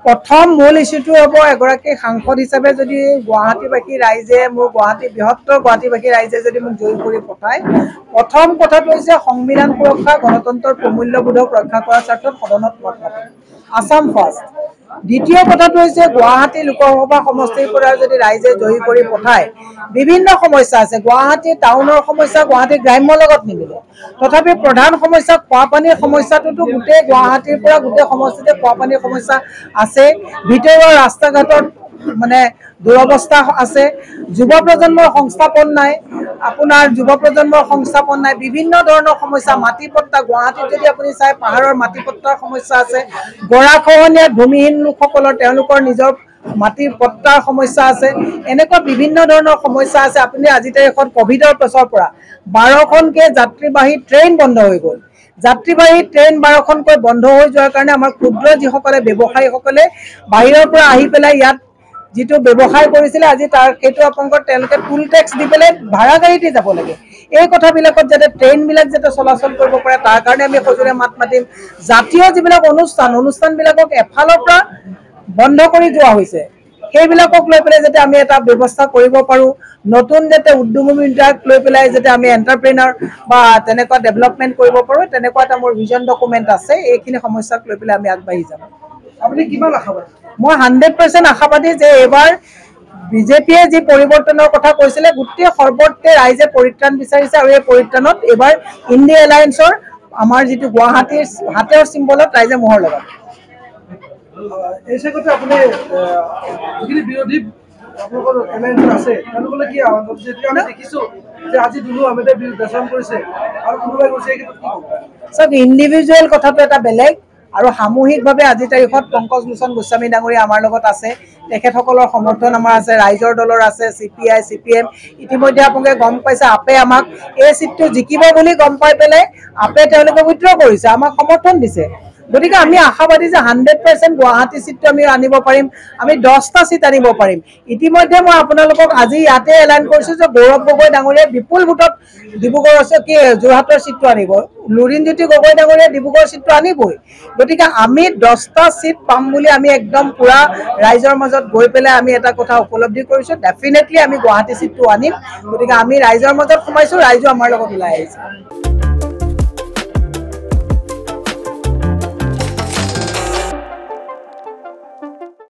প্ৰথম মূল ইস্যুটো হ'ব এগৰাকী সাংসদ হিচাপে যদি গুৱাহাটীবাসী ৰাইজে মোৰ বৃহত্তৰ গুৱাহাটীবাসী ৰাইজে যদি মোক জয়ী কৰি পঠায়, প্ৰথম কথাটো হৈছে সংবিধান সুৰক্ষা গণতন্ত্ৰৰ প্ৰমূল্যবোধক ৰক্ষা কৰাৰ স্বাৰ্থত সদনত মত মাতিম, আসাম ফাৰ্ষ্ট। দ্বিতীয় কথাটো হৈছে গুৱাহাটী লোকসভা সমষ্টিৰ পৰা যদি ৰাইজে জয়ী কৰি পঠায়, বিভিন্ন সমস্যা আছে, গুৱাহাটী টাউনৰ সমস্যা গুৱাহাটী গ্ৰাম্যৰ লগত নিমিলে, তথাপি প্ৰধান সমস্যা খোৱাপানীৰ সমস্যাটোতো গোটেই গুৱাহাটীৰ পৰা গোটেই সমষ্টিতে খোৱাপানীৰ সমস্যা আছে, ভিতৰুৱা ৰাস্তা ঘাটত মানে দুৰৱস্থা আছে, যুৱ প্ৰজন্মৰ সংস্থাপন নাই, আপোনাৰ যুৱ প্ৰজন্মৰ সংস্থাপন নাই, বিভিন্ন ধৰণৰ সমস্যা, মাটি পট্টা গুৱাহাটীত যদি আপুনি চাই পাহাৰৰ মাটি পট্টাৰ সমস্যা আছে, গৰাখহনীয়া ভূমিহীন লোকসকলৰ তেওঁলোকৰ নিজৰ মাটিৰ পট্টাৰ সমস্যা আছে, এনেকুৱা বিভিন্ন ধৰণৰ সমস্যা আছে। আপুনি আজি তাৰিখত কোভিডৰ পিছৰ পৰা 12খনকৈ যাত্ৰীবাহী ট্ৰেইন বন্ধ হৈ গ'ল, যাত্ৰীবাহী ট্ৰেইন 12খনকৈ বন্ধ হৈ যোৱাৰ কাৰণে আমাৰ ক্ষুদ্ৰ যিসকলে ব্যৱসায়ীসকলে বাহিৰৰ পৰা আহি পেলাই ইয়াত যিটো ব্যৱসায় কৰিছিলে আজি সেইটো আপোনালোকৰ তেওঁলোকে টুল টেক্স দি পেলাই ভাড়া গাড়ীতে যাব লাগে। এই কথাবিলাকত যাতে ট্ৰেইনবিলাক যাতে চলাচল কৰিব পাৰে তাৰ কাৰণে আমি সজোৰে মাত মাতিম। জাতীয় যিবিলাক অনুষ্ঠানবিলাকক এফালৰ পৰা বন্ধ কৰি যোৱা হৈছে, সেইবিলাকক লৈ পেলাই যাতে আমি এটা ব্যৱস্থা কৰিব পাৰোঁ, নতুন যাতে উদ্যোগীবিলাক লৈ পেলাই যাতে আমি এণ্টাৰপ্ৰেনাৰ বা তেনেকুৱা ডেভেলপমেণ্ট কৰিব পাৰোঁ, তেনেকুৱা এটা মোৰ ভিজন ডকুমেণ্ট আছে। এইখিনি সমস্যাক লৈ পেলাই আমি আগবাঢ়ি যাম। আপুনি কিমান আশাবাদী? মই 100% আশাবাদী যে এইবাৰ বিজেপিয়ে যি পৰিৱৰ্তনৰ কথা কৈছিলে গোটেই সৰ্বত্ৰে ৰাইজে পৰিত্ৰাণ বিচাৰিছে আৰু এই পৰিত্ৰাণত এইবাৰ ইণ্ডিয়া এলায়েন্সৰ আমাৰ যিটো গুৱাহাটীৰ হাতৰ চিম্বলত ৰাইজে মোহৰ লগাব। এই চেগতে আপুনি যিখিনি বিৰোধী আপোনালোকৰ এলায়েন্স আছে তেওঁলোকলৈ কি আহ্বান কৰিছে? যেতিয়া আমি দেখিছোঁ যে আজি দুলু আহমেদে বেচৰম কৰিছে আৰু কোনোবাই কৈছে এই ক্ষেত্ৰত কি ক'ব? চব ইণ্ডিভিজুৱেল কথাটো এটা বেলেগ আৰু সামূহিকভাৱে আজিৰ তাৰিখত পংকজ লোচন গোস্বামী ডাঙৰীয়া আমাৰ লগত আছে, তেখেতসকলৰ সমৰ্থন আমাৰ আছে, ৰাইজৰ দলৰ আছে, CPI CPM। ইতিমধ্যে আপোনালোকে গম পাইছে আপে আমাক এই চিটটো জিকিব বুলি গম পাই পেলাই আপে তেওঁলোকে উইথড্ৰ কৰিছে, আমাক সমৰ্থন দিছে। গতিকে আমি আশাবাদী যে 100% গুৱাহাটী চিটটো আমি আনিব পাৰিম, আমি 10টা চিট আনিব পাৰিম। ইতিমধ্যে মই আপোনালোকক আজি ইয়াতে এলাইন কৰিছোঁ যে গৌৰৱ গগৈ ডাঙৰীয়াই বিপুল ভোটত যোৰহাটৰ চিটটো আনিব, লুৰিণজ্যোতি গগৈ ডাঙৰীয়াই ডিব্ৰুগড়ৰ চিটটো আনিবই। গতিকে আমি 10টা চিট পাম বুলি আমি একদম পুৰা ৰাইজৰ মাজত গৈ পেলাই আমি এটা কথা উপলব্ধি কৰিছোঁ, ডেফিনেটলি আমি গুৱাহাটী চিটটো আনিম। গতিকে আমি ৰাইজৰ মাজত সোমাইছোঁ, ৰাইজো আমাৰ লগত ওলাই আহিছে।